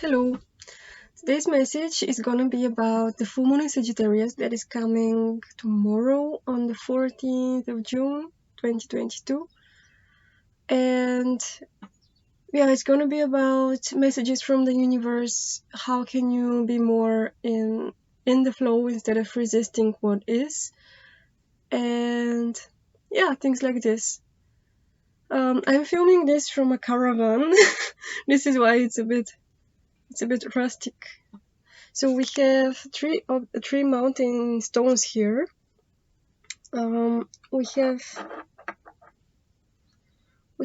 Hello, today's message is gonna be about the full moon in Sagittarius that is coming tomorrow on the 14th of June 2022. And yeah, it's gonna be about messages from the universe. How can you be more in the flow instead of resisting what is? And yeah, things like this. I'm filming this from a caravan. This is why it's a bit rustic. So we have three mountain stones here. We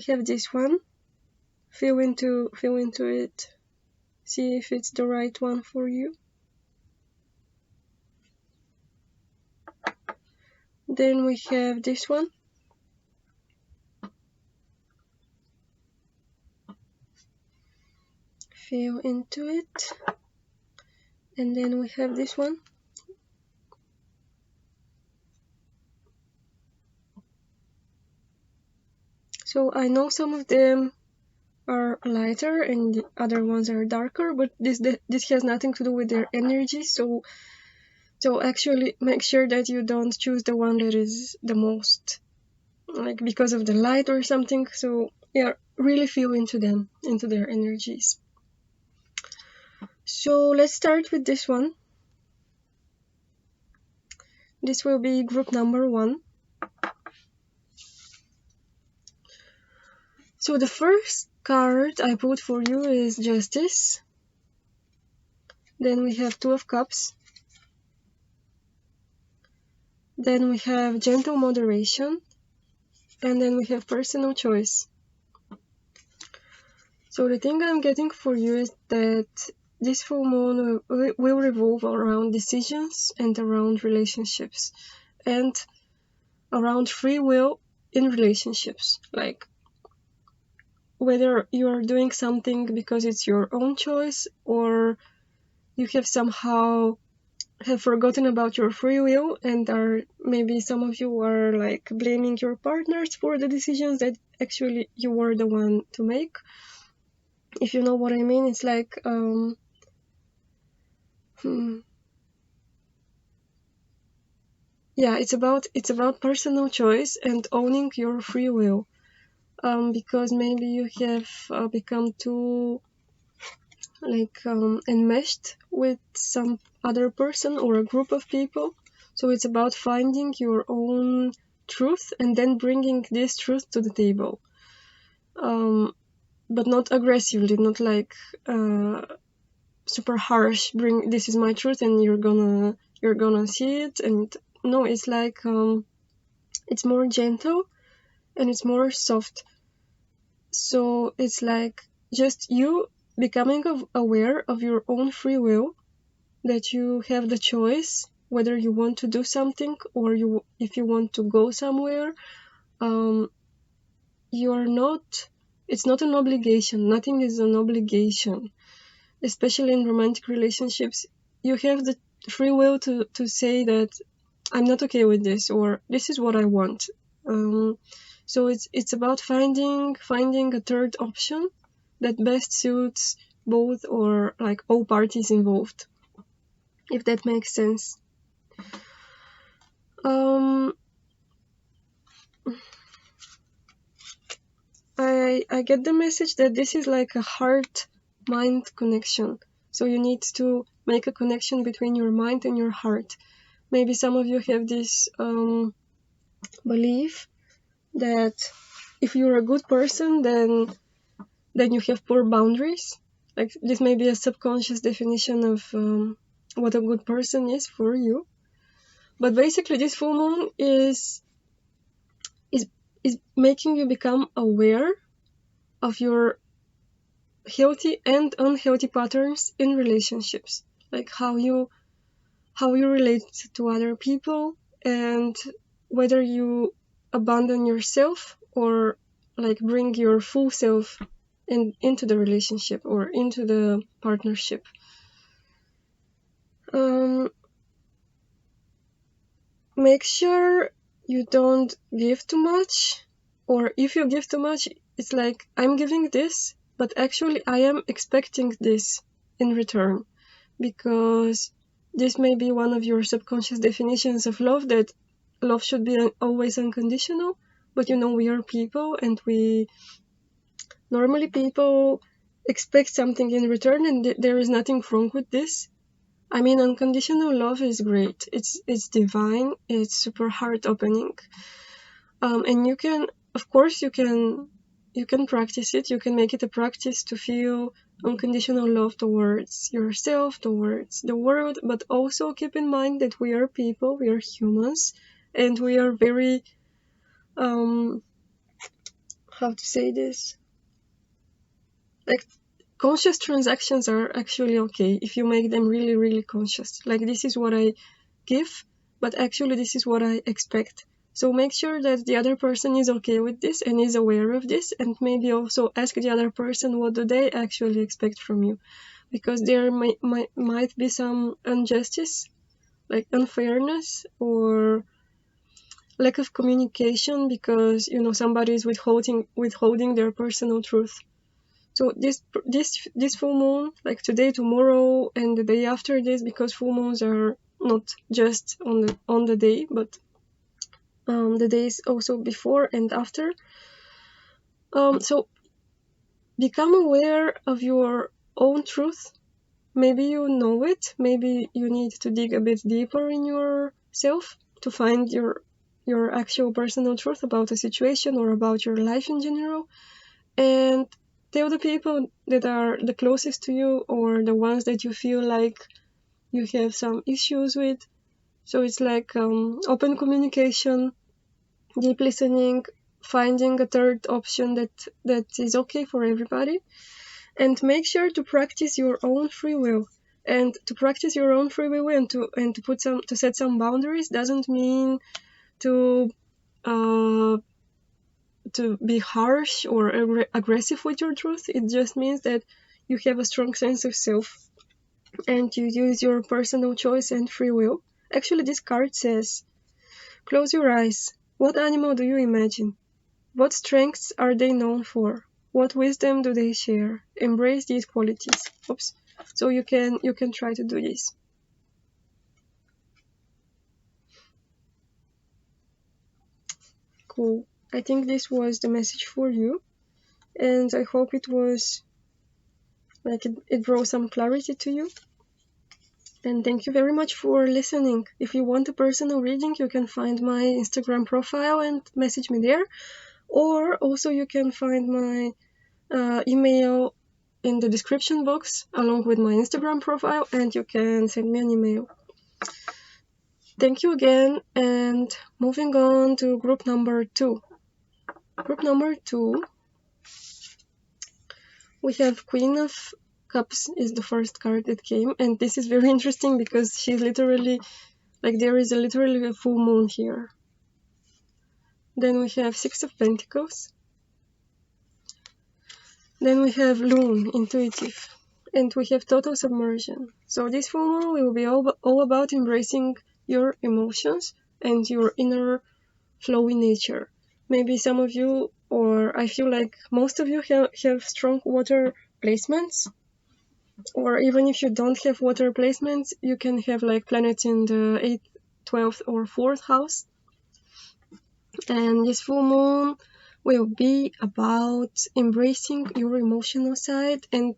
have this one. Feel into it. See if it's the right one for you. Then we have this one. Feel into it. And then we have this one. So I know some of them are lighter and the other ones are darker, but this has nothing to do with their energy. So actually make sure that you don't choose the one that is the most like because of the light or something. So yeah, really feel into them, into their energies. So let's start with this one. This will be group number 1. So the first card I put for you is Justice. Then we have Two of Cups. Then we have Gentle Moderation. And then we have Personal Choice. So the thing I'm getting for you is that this full moon will revolve around decisions and around relationships and around free will in relationships. Like whether you are doing something because it's your own choice or you have somehow have forgotten about your free will and are maybe some of you are like blaming your partners for the decisions that actually you were the one to make. If you know what I mean, it's like yeah, it's about personal choice and owning your free will. Because maybe you have become too like enmeshed with some other person or a group of people. So it's about finding your own truth and then bringing this truth to the table. But not aggressively, not like super harsh. Bring this is my truth and you're gonna see it. And no, it's like it's more gentle and it's more soft. So it's like just you becoming aware of your own free will, that you have the choice whether you want to do something or if you want to go somewhere. You are not, it's not an obligation. Nothing is an obligation, especially in romantic relationships. You have the free will to say that I'm not okay with this, or this is what I want. So it's about finding a third option that best suits both or like all parties involved, if that makes sense. I get the message that this is like a heart-mind connection. So you need to make a connection between your mind and your heart. Maybe some of you have this belief that if you're a good person, then you have poor boundaries. Like this may be a subconscious definition of what a good person is for you. But basically, this full moon is making you become aware of your healthy and unhealthy patterns in relationships, like how you relate to other people and whether you abandon yourself or like bring your full self into the relationship or into the partnership. Make sure you don't give too much, or if you give too much, it's like I'm giving this, but actually I am expecting this. in return, because this may be one of your subconscious definitions of love, that love should be always unconditional. But we are people, and normally people expect something in return, and there is nothing wrong with this. I mean, unconditional love is great. It's divine. It's super heart opening. And you can, of course, you can practice it. You can make it a practice to feel unconditional love towards yourself, towards the world, but also keep in mind that we are people, we are humans, and we are very, how to say this? Like, conscious transactions are actually okay if you make them really, really conscious. Like, this is what I give, but actually this is what I expect. So make sure that the other person is okay with this and is aware of this, and maybe also ask the other person what do they actually expect from you, because there might be some injustice, like unfairness or lack of communication, because somebody is withholding their personal truth. So this full moon, like today, tomorrow, and the day after this, because full moons are not just on the day, but the days also before and after. So become aware of your own truth. Maybe you know it. Maybe you need to dig a bit deeper in yourself to find your actual personal truth about a situation or about your life in general. And tell the people that are the closest to you, or the ones that you feel like you have some issues with. So it's like open communication, deep listening, finding a third option that is okay for everybody, and make sure to practice your own free will. And to practice your own free will and to set some boundaries doesn't mean to be harsh or aggressive with your truth. It just means that you have a strong sense of self and you use your personal choice and free will. Actually, this card says, close your eyes. What animal do you imagine? What strengths are they known for? What wisdom do they share? Embrace these qualities. Oops. So you can try to do this. Cool. I think this was the message for you, and I hope it was like it brought some clarity to you. And thank you very much for listening. If you want a personal reading, you can find my Instagram profile and message me there. Or also you can find my email in the description box along with my Instagram profile, and you can send me an email. Thank you again, and moving on to group number 2. Group number 2, we have Queen of Cups is the first card that came, and this is very interesting because she's literally, like, there is literally a full moon here. Then we have Six of Pentacles. Then we have Loon, Intuitive. And we have Total Submersion. So this full moon will be all about embracing your emotions and your inner flowy nature. Maybe some of you, or I feel like most of you, have strong water placements. Or even if you don't have water placements, you can have like planets in the 8th, 12th, or 4th house. And this full moon will be about embracing your emotional side and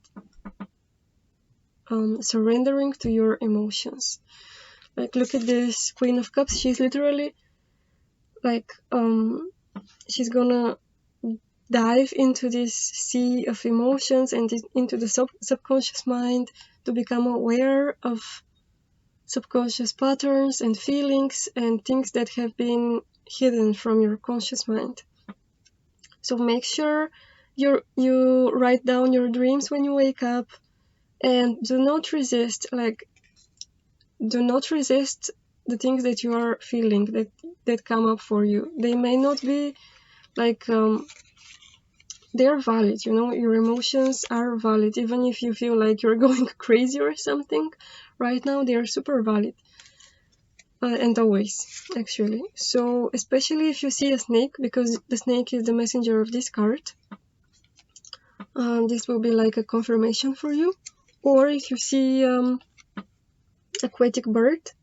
surrendering to your emotions. Like, look at this Queen of Cups. She's literally like she's gonna dive into this sea of emotions and into the subconscious mind to become aware of subconscious patterns and feelings and things that have been hidden from your conscious mind. So make sure you write down your dreams when you wake up, and do not resist the things that you are feeling that come up for you. They may not be like they're valid, your emotions are valid. Even if you feel like you're going crazy or something right now, they are super valid. And always, actually. So especially if you see a snake, because the snake is the messenger of this card, this will be like a confirmation for you. or if you see aquatic birds,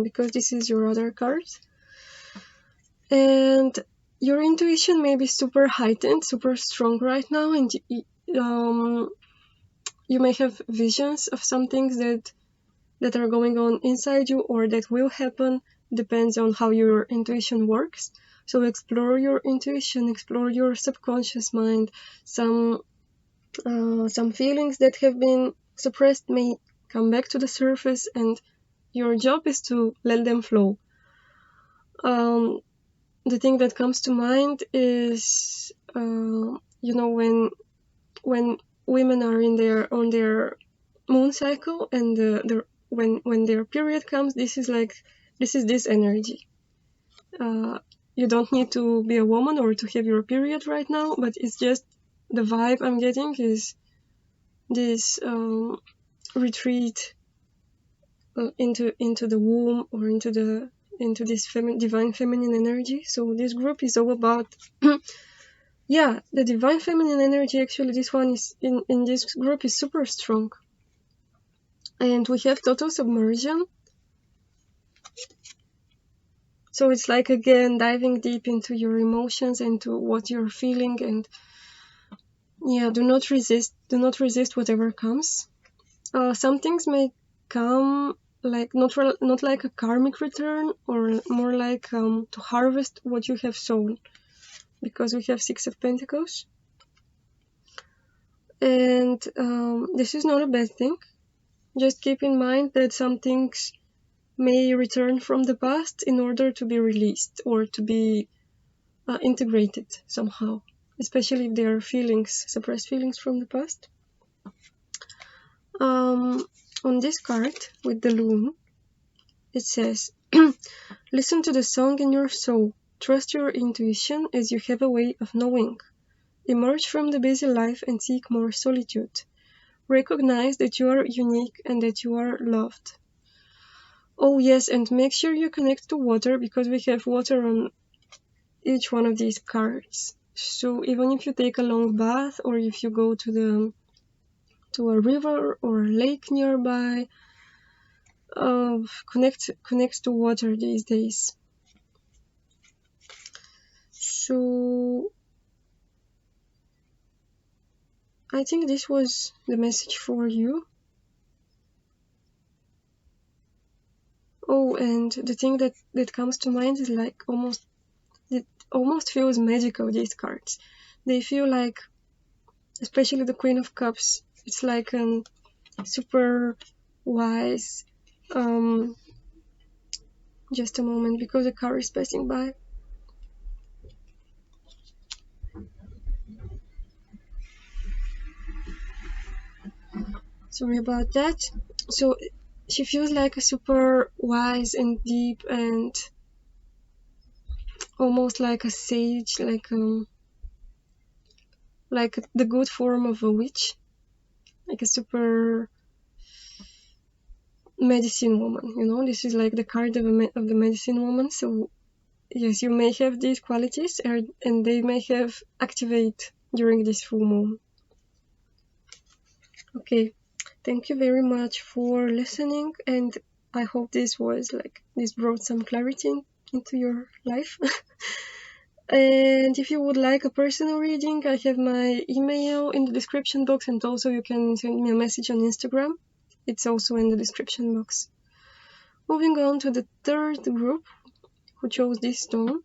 because this is your other card. And your intuition may be super heightened, super strong right now, and you may have visions of some things that are going on inside you or that will happen. Depends on how your intuition works. So explore your intuition, explore your subconscious mind. Some feelings that have been suppressed may come back to the surface, and your job is to let them flow. The thing that comes to mind is, when women are on their moon cycle, and when their period comes, this is this energy. You don't need to be a woman or to have your period right now, but it's just the vibe I'm getting is this retreat into the womb, or into this divine feminine energy. So this group is all about yeah, the divine feminine energy. Actually, this one is in this group is super strong. And we have total submersion. So it's like, again, diving deep into your emotions, into what you're feeling, and yeah, do not resist whatever comes. Some things may come like not like a karmic return, or more like to harvest what you have sown, because we have Six of Pentacles. And this is not a bad thing. Just keep in mind that some things may return from the past in order to be released or to be integrated somehow, especially if there are suppressed feelings from the past. On this card with the loon, it says, listen to the song in your soul. Trust your intuition, as you have a way of knowing. Emerge from the busy life and seek more solitude. Recognize that you are unique and that you are loved. Oh yes, and make sure you connect to water, because we have water on each one of these cards. So even if you take a long bath, or if you go to a river or a lake nearby, connect to water these days. So I think this was the message for you. Oh, and the thing that comes to mind is like it almost feels magical, these cards. They feel like, especially the Queen of Cups, it's like a super wise, just a moment, because the car is passing by. Sorry about that. So she feels like a super wise and deep, and almost like a sage, like the good form of a witch, like a super medicine woman. This is like the card of the medicine woman. So yes, you may have these qualities, and they may have activate during this full moon. Okay, thank you very much for listening, and I hope this brought some clarity into your life. And if you would like a personal reading, I have my email in the description box, and also you can send me a message on Instagram. It's also in the description box. Moving on to the third group who chose this stone.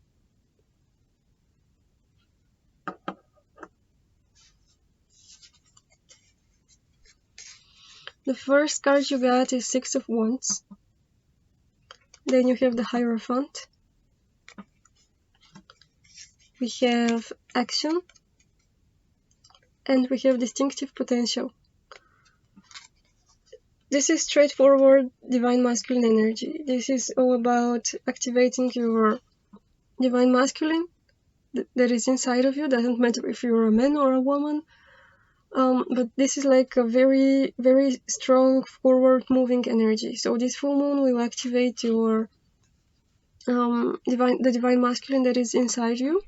The first card you got is Six of Wands. Then you have the Hierophant. We have Action. And we have Distinctive Potential. This is straightforward divine masculine energy. This is all about activating your divine masculine that is inside of you. Doesn't matter if you're a man or a woman. But this is like a very, very strong forward-moving energy. So this full moon will activate your the divine masculine that is inside you.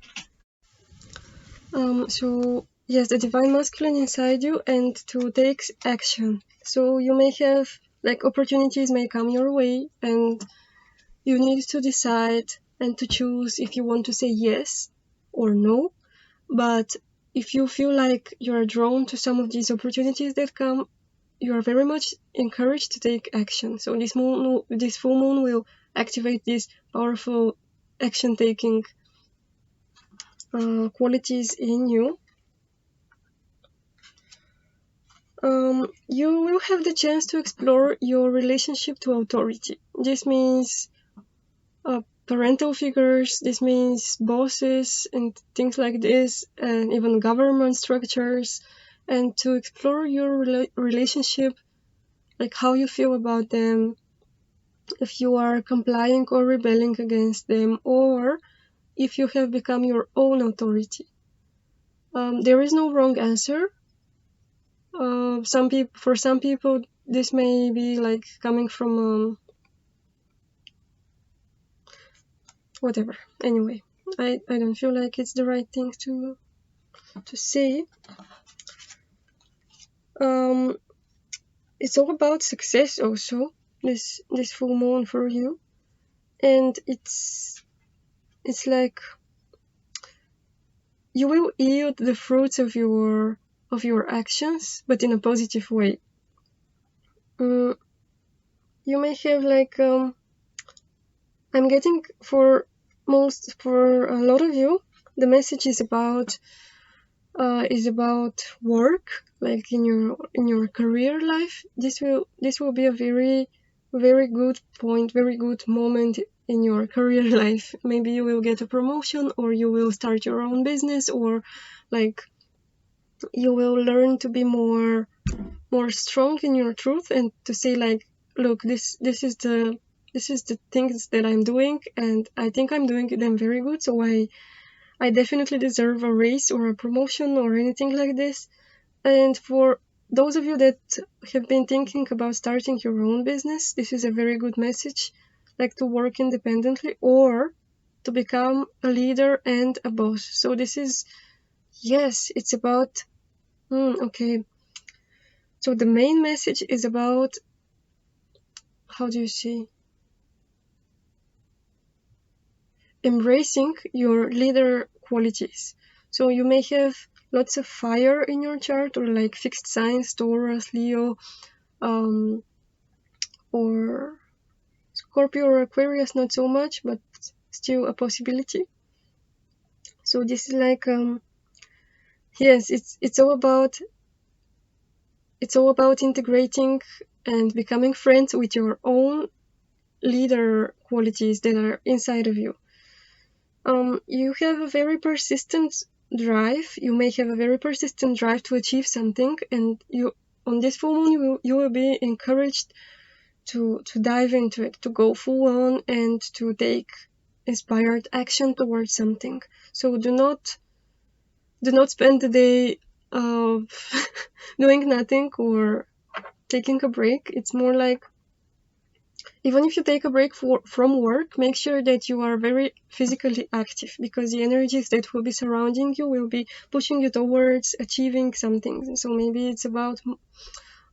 So yes, the divine masculine inside you, and to take action. So you may have, like, opportunities may come your way, and you need to decide and to choose if you want to say yes or no. But if you feel like you're drawn to some of these opportunities that come, you are very much encouraged to take action. So this full moon will activate these powerful action-taking qualities in you. You will have the chance to explore your relationship to authority. This means parental figures, this means bosses and things like this, and even government structures, and to explore your relationship, like how you feel about them, if you are complying or rebelling against them, or if you have become your own authority. There is no wrong answer. For some people, this may be like coming from whatever. Anyway, I don't feel like it's the right thing to say. Um, it's all about success also. This full moon for you, and it's like you will yield the fruits of your actions, but in a positive way. You may have like I'm getting for a lot of you, the message is about work, like in your career life. This will be a very very good point, very good moment in your career life. Maybe you will get a promotion, or you will start your own business, or like you will learn to be more strong in your truth, and to say like, look, this is the things that I'm doing, and I think I'm doing them very good, so I definitely deserve a raise or a promotion or anything like this. And for those of you that have been thinking about starting your own business, this is a very good message, like to work independently or to become a leader and a boss. So this is, yes, it's about, okay. So the main message is about, how do you say, embracing your leader qualities. So you may have lots of fire in your chart, or like fixed signs, Taurus, Leo, or Scorpio or Aquarius, not so much, but still a possibility. So this is like, yes, it's all about integrating and becoming friends with your own leader qualities that are inside of you. You have a very persistent drive. You may have a very persistent drive to achieve something, and you, on this full moon, you will be encouraged to dive into it, to go full on, and to take inspired action towards something. So do not spend the day doing nothing or taking a break. It's more like, even if you take a break from work, make sure that you are very physically active, because the energies that will be surrounding you will be pushing you towards achieving something. So maybe it's about,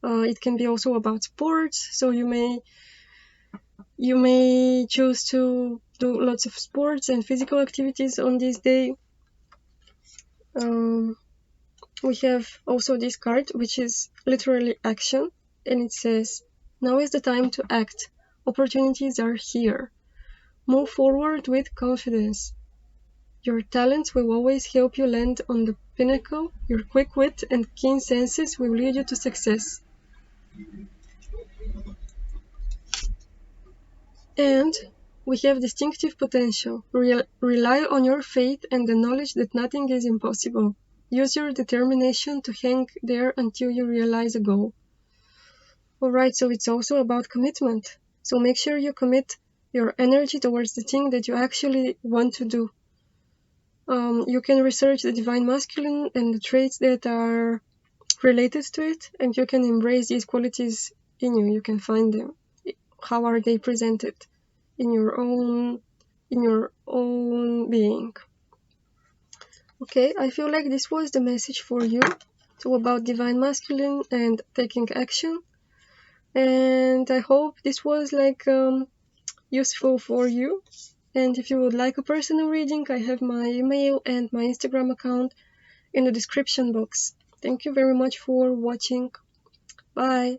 it can be also about sports. So you may choose to do lots of sports and physical activities on this day. We have also this card, which is literally action, and it says, now is the time to act. Opportunities are here. Move forward with confidence. Your talents will always help you land on the pinnacle. Your quick wit and keen senses will lead you to success. And we have distinctive potential. Rely on your faith and the knowledge that nothing is impossible. Use your determination to hang there until you realize a goal. Alright, so it's also about commitment. So make sure you commit your energy towards the thing that you actually want to do. You can research the divine masculine and the traits that are related to it, and you can embrace these qualities in you. You can find them. How are they presented in your own being? Okay, I feel like this was the message for you. So about divine masculine and taking action. And I hope this was like useful for you. And if you would like a personal reading, I have my email and my Instagram account in the description box. Thank you very much for watching. Bye.